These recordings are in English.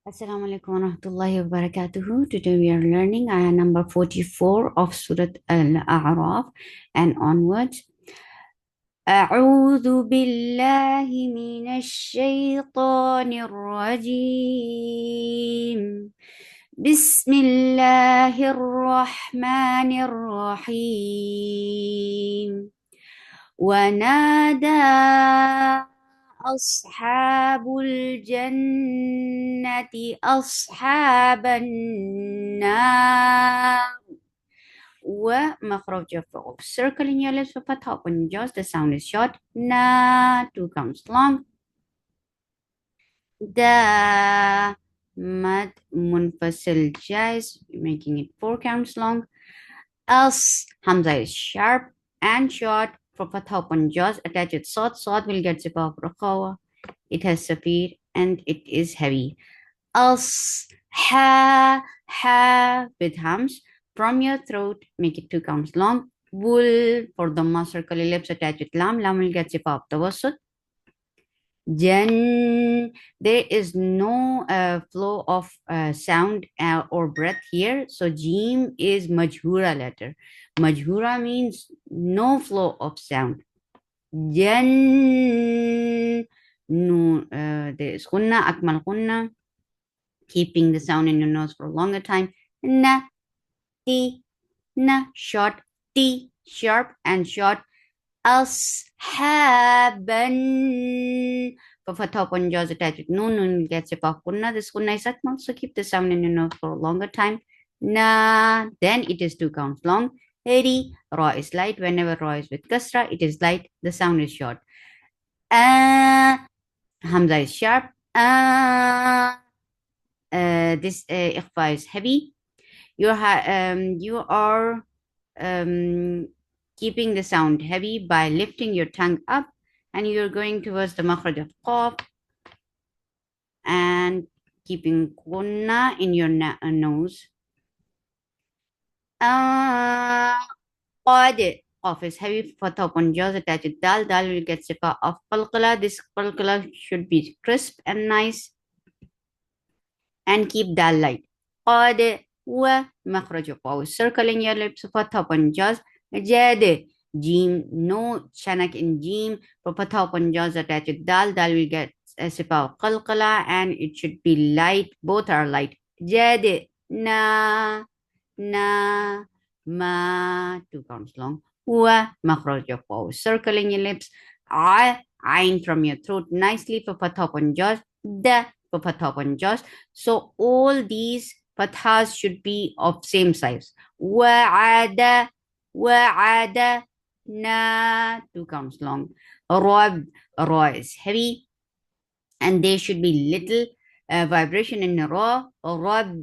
Assalamu alaikum wa rahmatullahi wa barakatuhu. Today we are learning ayah number 44 of Surah Al-A'raf and onwards. أعوذ بالله من الشيطان الرجيم. بسم الله الرحمن الرحيم. ونادى أصحاب الجنة أصحاب النار ومخرج الفعل circling your lips with a top on jaws. The sound is short. Na, two counts long. Da, mad munfasil jais, making it four counts long. As, hamza is sharp and short. For fatha upon jaws, attach it sod. Sod will get zip of raqawa. It has safir and it is heavy. As, ha with hums from your throat, make it two counts long. Wool for the circle ellipse, attach with lam. Lam will get zip of tawassut. Jan, there is no flow of sound or breath here. So Jim is majhura letter. Majhura means no flow of sound. Jan, no, there is gunna, akmal gunna, keeping the sound in your nose for a longer time. Na, ti, na, short, ti, sharp and short. Ashaban. For fatha upon jaws attached with nun gets a off kunna. This kunna is akmal, so keep the sound in your nose for a longer time. Na, then it is two counts long. Eri, ra is light. Whenever ra is with kasra, it is light. The sound is short. Hamza is sharp. This ikhfa is heavy. You are keeping the sound heavy by lifting your tongue up, and you're going towards the makhraj of qaf and keeping gunna in your nose. Qad, qaf is heavy for top on jaws attached with dal. Dal will get sifa of qalqala. This qalqala should be crisp and nice, and keep dal light. Qad wa makhraj of qaw, circling your lips for top on jaws. Jad, Jim, no chanak in Jim. For fatha upon jaws attached with dal. Dal will get a sifa of qalqala and it should be light. Both are light. Jad, na, ma, two counts long. Wa, makhraj of qaw, circling your lips. Ain from your throat nicely for fatha upon jaws. Da, for fatha upon jaws. So all these fathas should be of same size. Wa'ada, wa'ada, na, two counts long. Rab, ra is heavy, and there should be little vibration in ra. Rab,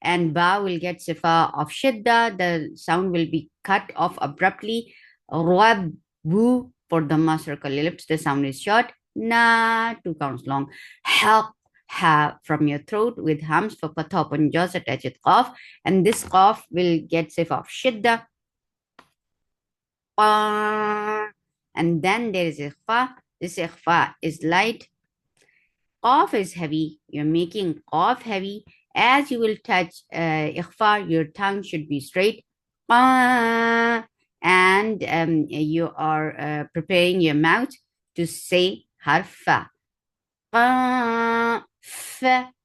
and ba will get sifa of shidda. The sound will be cut off abruptly. Rabu for the circle ellipse. The sound is short. Na, two counts long. Help, ha from your throat with hums for fatha upon jaws attached with qaf, and this qaf will get sifa of shidda. And then there is ikhfa. This ikhfa is light. Qaf is heavy. You're making qaf heavy. As you will touch ikhfa, your tongue should be straight. And you are preparing your mouth to say harfa. Fa,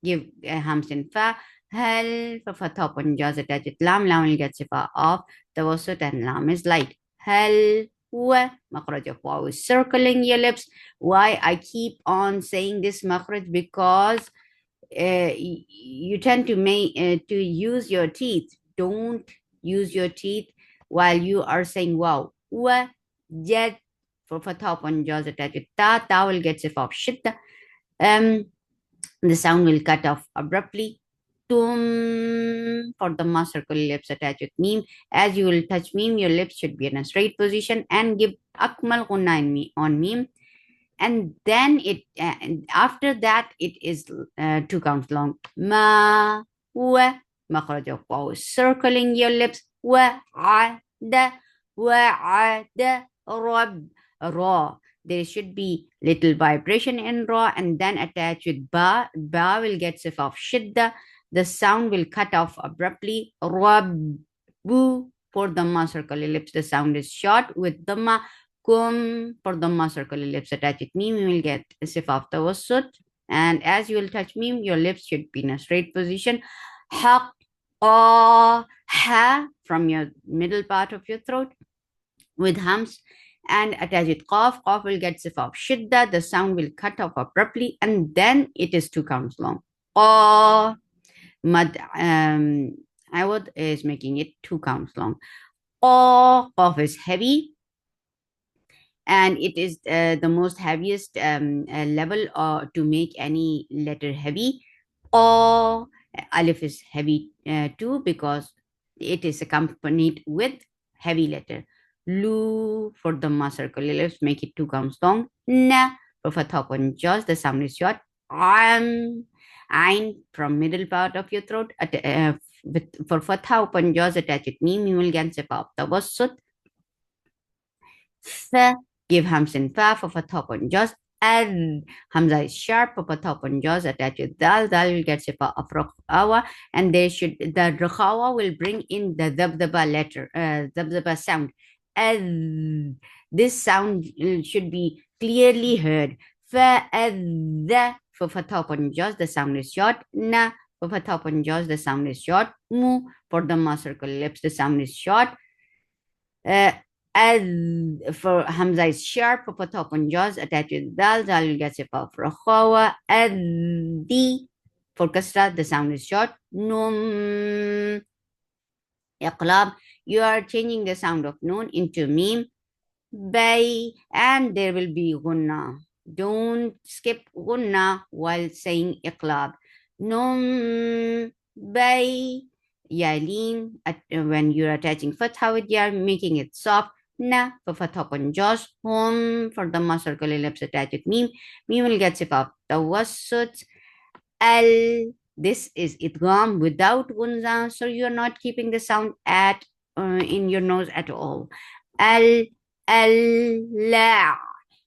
give hams in fa. Hal, for fatha upon jaws attached with lam. Lam will get sifa off. Tawassut and lam is light. Hal, wa, makhraj of waw is circling your lips. Why I keep on saying this makhraj? Because you tend to use your teeth. Don't use your teeth while you are saying wow. Wa, jad, for fatha upon jaws attached with ta. Ta will get sifa of shidda. The sound will cut off abruptly. Tum, for the circle lips attached with meme. As you will touch meme, your lips should be in a straight position and give akmal gunna on meme. And then after that it is two counts long. Ma, wa, makhraj of waw, circling your lips. Wa, da, rab, ra. there should be little vibration in ra, and then attached with ba. Ba will get sif of shidda. The sound will cut off abruptly. Rabbu for dhamma circle ellipse. The sound is short with dhamma. Kum for dhamma circle ellipse attached with meme. You will get sif of tawassut. And as you will touch meme, your lips should be in a straight position. Haq, ha from your middle part of your throat with hums, and attach with qaf. Qaf will get sif of shidda. The sound will cut off abruptly, and then it is 2 counts long. Qa, mad, awad is making it 2 counts long. Qaf is heavy, and it is the most heaviest level to make any letter heavy. Alif is heavy too, because it is accompanied with heavy letter. Lu for the circle ellipse, make it 2 counts long. Na for fatha upon jaws, the sound is short. Ain from middle part of your throat. For fatha upon jaws, attach with meme, you will get sifat tawassut. Fa, give hamza fa for fatha upon jaws. And hamza is sharp for fatha upon jaws, attached with dal. Dal will get sifa of rakhawa, and the rakhawa will bring in the dabdaba letter, dabdaba sound. And this sound should be clearly heard. Fa the for fatha upon jaws, the sound is short. Na for fatha upon jaws, the sound is short. Mu for the circle lips, the sound is short. As for hamza is sharp for fatha upon jaws, attached with dal. Dal will get sifa for rakhawa. The for kasra, the sound is short. Num iqlab, you are changing the sound of noon into meme. Bay, and there will be gunna. Don't skip gunna while saying iqlab. Num bay, yalin, when you're attaching fatha with ya, making it soft. Na for fatha upon jaws. Hum for the circle ellipse attached with meme. Meme will get sifat tawassut. Al, this is idgham without gunza, so you're not keeping the sound at in your nose at all. Al, la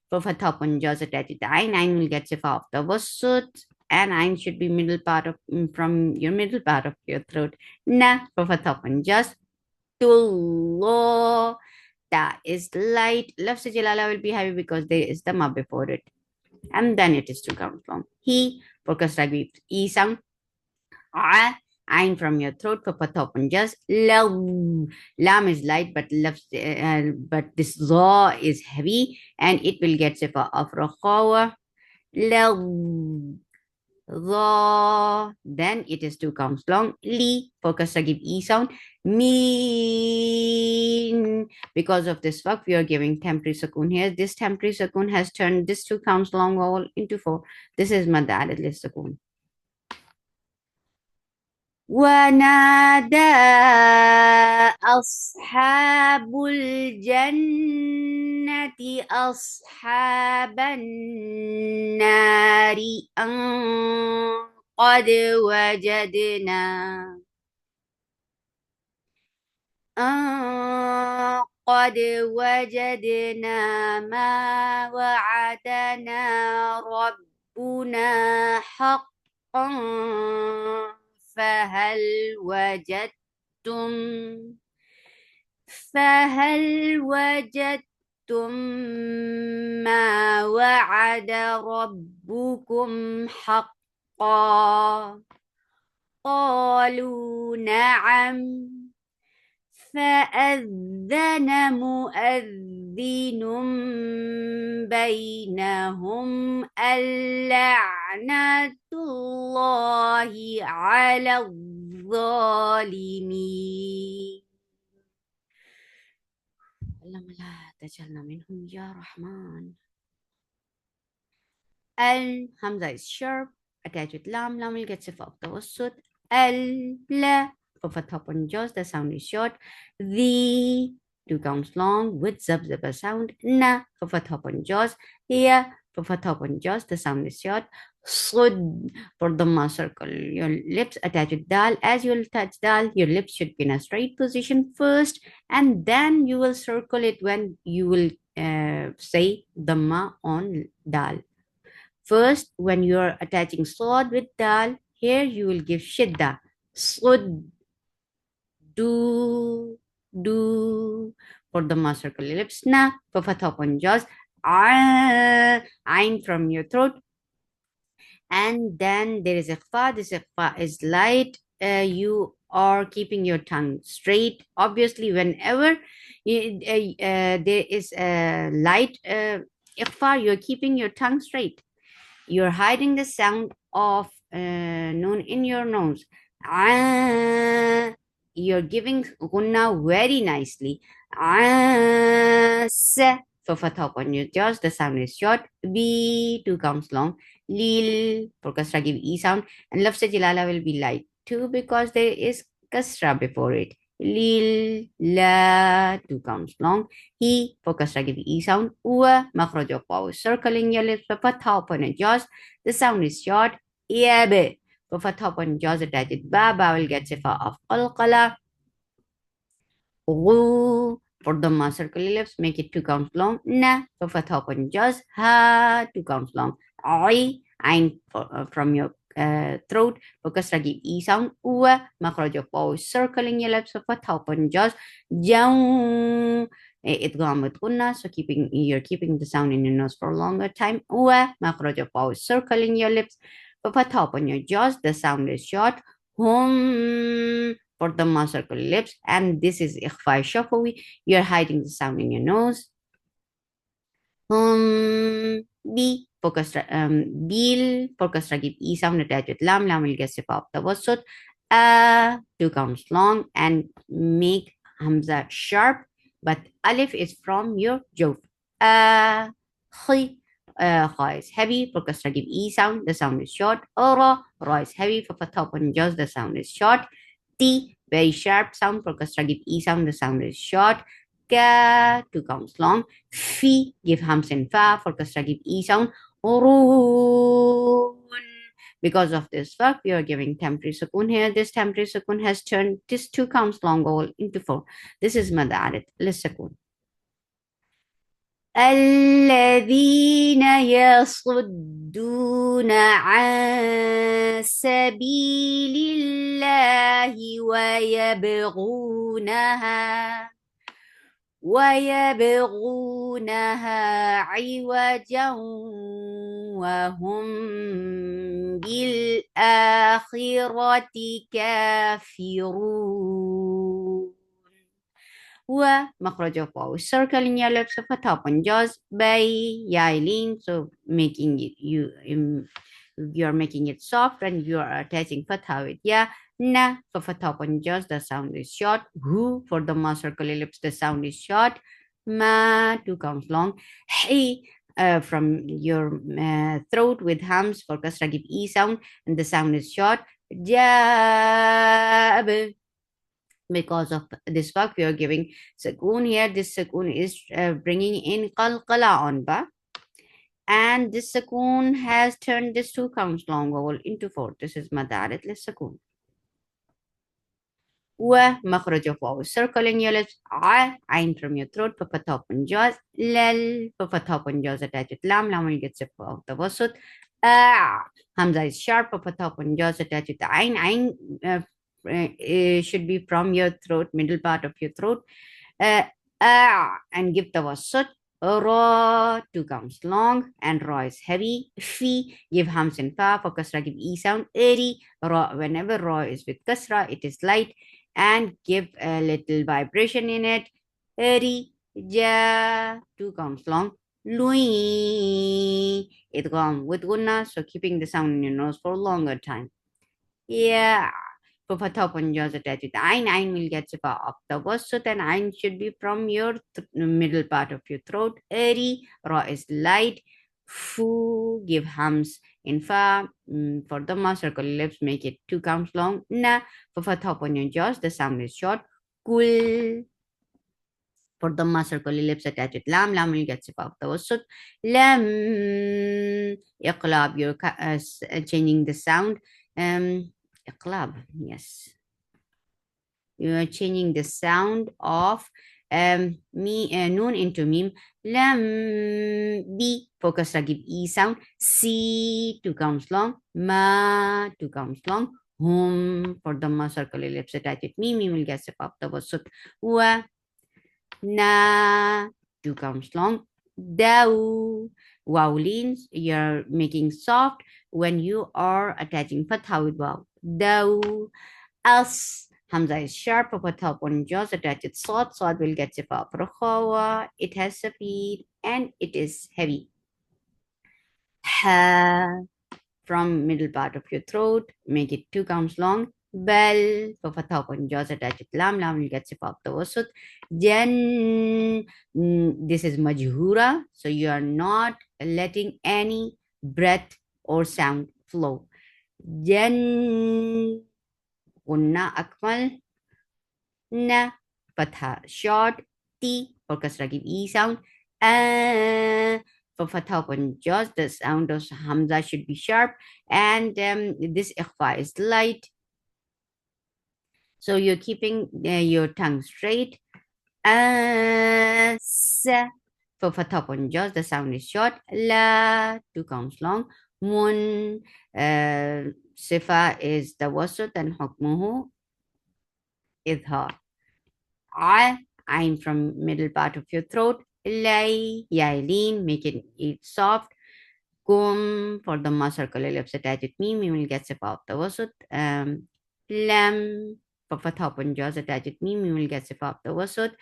for fatha upon jaws attached with ain. Ain will get sifa of tawassut, and ain should be middle part of from your middle part of your throat. Na for fatha upon jaws. Tullah, that is light. Lafz jalala will be heavy because there is the ma before it, and then it is 2 counts long. He for kasra with e sound. Ain from your throat for fatha upon jaws. Lam is light, but but this law is heavy, and it will get sifa of rakhawa. Law, then it is 2 counts long. Li for kasra give e sound. Mean, because of this work, we are giving temporary sukoon here. This temporary sukoon has turned this 2 counts long vowel into 4. This is mad added sukoon. ونادى أصحاب الجنة أصحاب النار أن قد وجدنا ما وعدنا ربنا حقا فهل وجدتم ما وعد ربكم حقا قالوا نعم فأذن مؤذن بينهم اللعنة الله على الظالمين. اللهم لا تجعلنا منهم يا رحمن. Hamza is sharp, attached with lam. Lam will get sifa of tawassut. La for fatha upon jaws, the sound is short. The 2 counts long with zab sound. Na for fatha upon jaws. Ya for fatha upon jaws, the sound is short. Sud for dhamma circle your lips, attach with dal. As you will touch dal, your lips should be in a straight position first, and then you will circle it when you will say dhamma on dal. First, when you're attaching sod with dal, here you will give shidda. Sud, do. For the circle ellipse, na. For fatha upon jaws, ain from your throat. And then there is ikhfa. This ikhfa is light. You are keeping your tongue straight. Obviously, whenever there is a light ikhfa, you're keeping your tongue straight. You're hiding the sound of noon in your nose. Ah, you're giving gunna very nicely. Ah, for fatha upon your jaws, the sound is short. B, two counts long. Lil, for kasra give E sound. And lafz jilala will be light too because there is kasra before it. Lil, la, two counts long. He, for kasra give E sound. Wa, makhraj of waw, circling your lips, for fatha upon your jaws. The sound is short. Yab, for fatha upon jaws attached. Ba, will get sifa of qalqala. Ru, for the circle ellipse, make it two counts long. Na, for fatha upon jaws. Ha, two counts long. Oi, ain from your throat. For kasra give E sound. Uwa, makhraj of waw, circling your lips, for fatha upon jaws. Jaw, idgham with gunna, so you're keeping the sound in your nose for a longer time. Wa, makhraj of waw, circling your lips. For fatha upon your jaws, the sound is short. Hum, for the circle lips, and this is ikhfa shafawi. You're hiding the sound in your nose. B, focus, bil, focus ragib E sound attached with lam, will get sifa of tawassut. Two counts long and make hamza sharp, but alif is from your jawf. Khi, kha is heavy, focus ragib E sound, the sound is short. Ra is heavy, for fatha upon jaws, the sound is short. T, very sharp sound, focus ragib E sound, the sound is short. Ka, two counts long. Fi, give hams and fa, for kasra give E sound. Urun. Because of this verb, we are giving temporary sukun here. This temporary sukun has turned this two counts long all into four. This is mad arid. Let's sukun. الذين يصدون عن سبيل الله ويبغونها عوجا وهم بالآخرة كافرون. ومخرج of waw, circling your lips of a top on jaws by yailin, so making it you're making it soft and you are attaching fatha with ya. Na, for fatha on jaws, the sound is short. Hu, for the circle lips, the sound is short. Ma, two counts long. Hey, from your throat with hums, for kasra give E sound, and the sound is short. Jab, because of this work we are giving sukoon here. This sukoon is bringing in qalqala on ba, and this sukoon has turned this two counts long vowel into four. This is madarit lis sukoon. Wa, makhraj of waw, circling your lips. Ain from your throat, for fatha upon jaws. Lal, for fatha upon jaws attached with lam, will get zip out the wasut. Hamza is sharp, for fatha upon jaws attached with ain. Should be from your throat, middle part of your throat. And give the wasut. Ra, two counts long, and ra is heavy. Fi, give hams and fa, for kasra give E sound. Eri, ra, whenever ra is with kasra, it is light, and give a little vibration in it. Eri, ja, two counts long. Lui, idgham with gunna, so keeping the sound in your nose for a longer time. Yeah. For fatha upon jaws attached with ain will get sifa of the wasut, and ain should be from your middle part of your throat. Eri, ra is light. Fu, give hams in fa. For the circle lips, make it two counts long. Na, for fatha upon your jaws, the sound is short. Kul, for the circle lips attached with lam, will get sifa of the wasut. Lam, iqlab, you're changing the sound. Iqlab, yes. You are changing the sound of noon into meme. Lam, B for kasra, give E sound. C, 2 counts long. Ma, 2 counts long. Hum for dhamma, circle ellipse, attach it. Meme will get up the wasut. Wa, na, 2 counts long. Dau, wow leans, you're making soft when you are attaching fatha with wow. Dau, as Hamza is sharp, upper top on jaws, attach it sword, sword will get sifa prochawa, it has speed and it is heavy. Ha, from middle part of your throat, make it 2 counts long. Bell, upper top on jaws, attach it lam, lam will get sifa the wasut. Jan, this is majhura, so you are not letting any breath or sound flow. Jan, Unna akmal, na, fatha short, t for kasra give e sound, for fatha open jaws, the sound of hamza should be sharp, and this ikhfa is light. So you're keeping your tongue straight. Sa, for fatha open jaws, the sound is short. La, 2 counts long. Mun, sifa is the wasut and hukmuhu idhar. I'm from middle part of your throat. Lay, yailin, make it soft. Kum for the circle ellipse attach with me will get sip out the wasut. Lam for fatha open jaws attach with me will get sip out the wasut.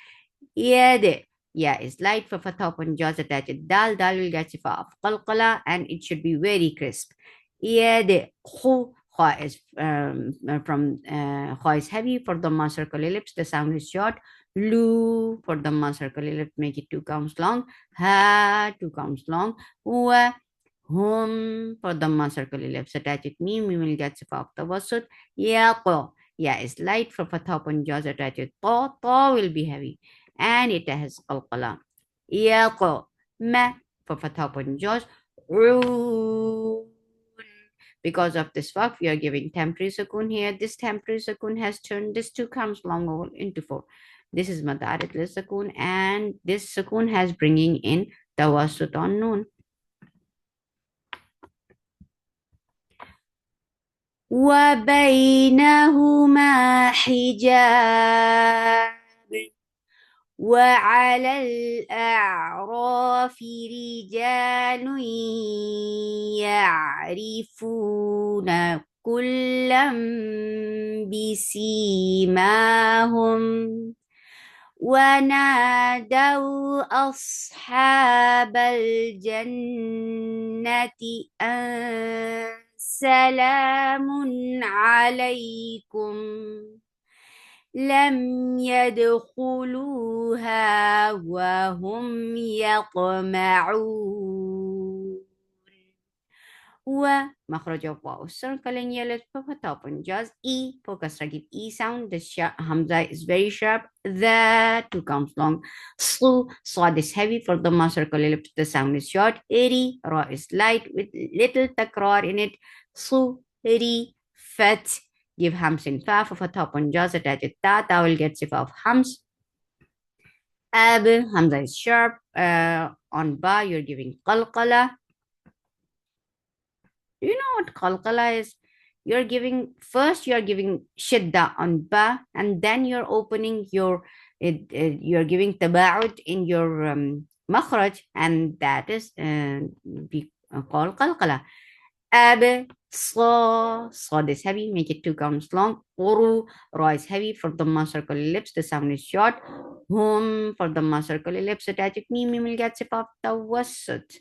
Yede, yeah, is light for fatha open jaws attach with dal, dal will get sip off qalqala and it should be very crisp. Yede, khu, kha is kha is heavy for the circle ellipse, the sound is short. Lu for the circle ellipse, make it 2 counts long. Ha, 2 counts long. Wa, hum for the circle ellipse, attach it me will get sip off the wasut. Yaqo, yeah, is light for fatha open jaws attach it. To will be heavy and it has qalqala. Yaqo, ma for fatha open jaws. Because of this waqf, we are giving temporary sukun here. This temporary sukun has turned this 2 counts long vowel into 4. This is madarit lil sukun, and this sukun has bringing in tawassut on noon. وبينهما حجاب وعلى الأعراف رجال يعرفون كلا بسيماهم ونادوا أصحاب الجنة أن سلام عليكم لم يدخلوها وهم يطمعون. ومخرج of واو circling yellow fatha open jaws. E for kasra give E sound. The hamza is very sharp. The 2 counts long. Slu, swad is heavy for the circle ellipse. The sound is short. Eri, ra is light with little takrar in it. Su, ri, fat. Give hams in fa for fatha open jaws. Attach it ta. Ta will get sifa of hams. Ab, hamza is sharp. On ba, you're giving qalqala. Do you know what qalqala is? You're giving shidda on ba, and then you're opening you're giving taba'ud in your makhraj, and that is called qalqala. Ab, صاد is heavy, make it 2 counts long. Uru, ra is heavy for the circle ellipse, the sound is short. Hum for the circle ellipse, attach it, mim will get sip of tawassut.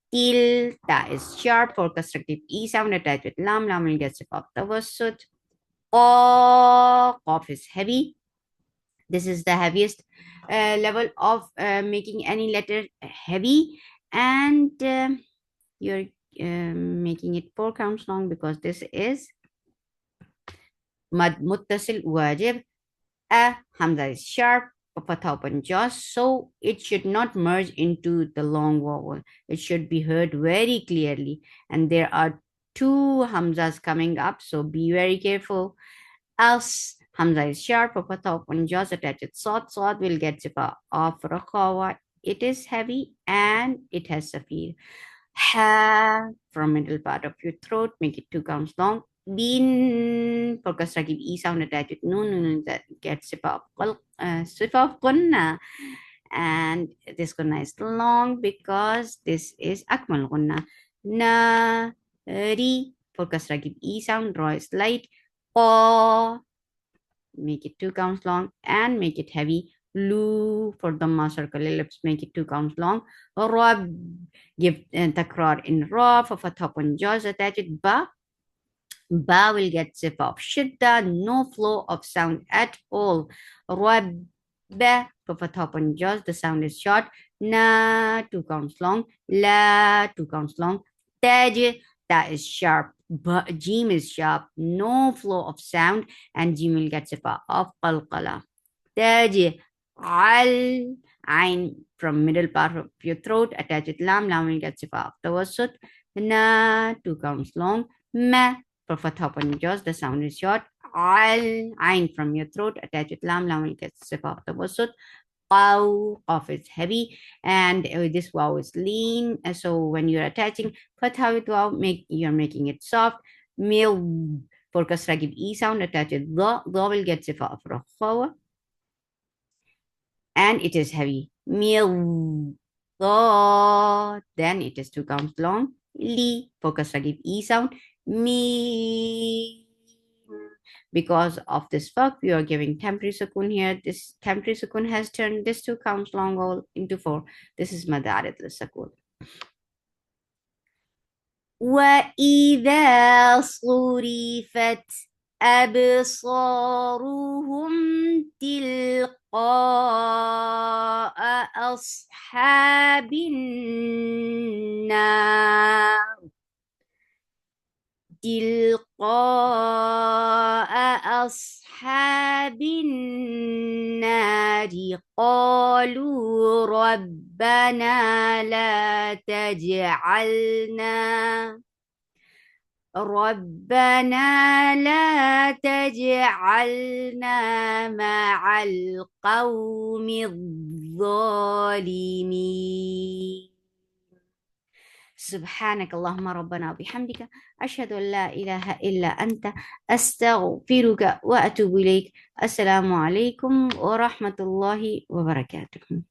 Till, ta is sharp for constructive E sound attached with lam, lam will get sip of tawassut. Qaf is heavy. This is the heaviest level of making any letter heavy, and you're making it 4 counts long because this is mad muttasil wajib. Hamza is sharp, fatha open jaws, so it should not merge into the long vowel. It should be heard very clearly, and there are 2 hamzas coming up, so be very careful. Else, Hamza is sharp for fatha upon jaws attached. Sad will get sifa of raqawa. It is heavy and it has safir. Ha from middle part of your throat, make it 2 counts long. Bin for kasra give e sound attached. Nun that gets sifa of qunna. And this gunna is long because this is akmal gunna. Na ri for kasra give e sound, draw is light. Qa make it 2 counts long and make it heavy. Lu for dhamma circle ellipse, make it 2 counts long. Rab give takrar in ra for fatha on jaws attached. Ba will get zip of shidda, no flow of sound at all. Ba for fatha on jaws, the sound is short. Na 2 counts long. La 2 counts long. Taj, that is sharp. Jim is sharp, no flow of sound, and Jim will get sifa of qalqala. Taj, al, ain from middle part of your throat, attach it lam, lam will get sifa of tawassut. Na 2 counts long. Ma for fatha on jaws, the sound is short. Al, ain from your throat, attach it lam, lam will get sifa of tawassut. Qaw, qaf is heavy, and this waw is lean. So when you're attaching fatha with waw, you're making it soft. Mil for kasra give e sound, attach it dha will get sifa of rakhawa, and it is heavy. Mil dha, then it is 2 counts long. Li for kasra give e sound. Mi, because of this fuck, we are giving temporary sukun here. This temporary sukun has turned this 2 counts long all into 4. This is madarid al-sukun. وَإِذَا صُرِفَتْ أَبْصَارُهُمْ تِلْقَاءَ أَصْحَابِ النَّارِ تلقاء أصحاب النار قالوا ربنا لا تجعلنا مع القوم الظالمين. سبحانك اللهم ربنا وبحمدك أشهد أن لا إله إلا أنت أستغفرك وأتوب إليك. السلام عليكم ورحمة الله وبركاته.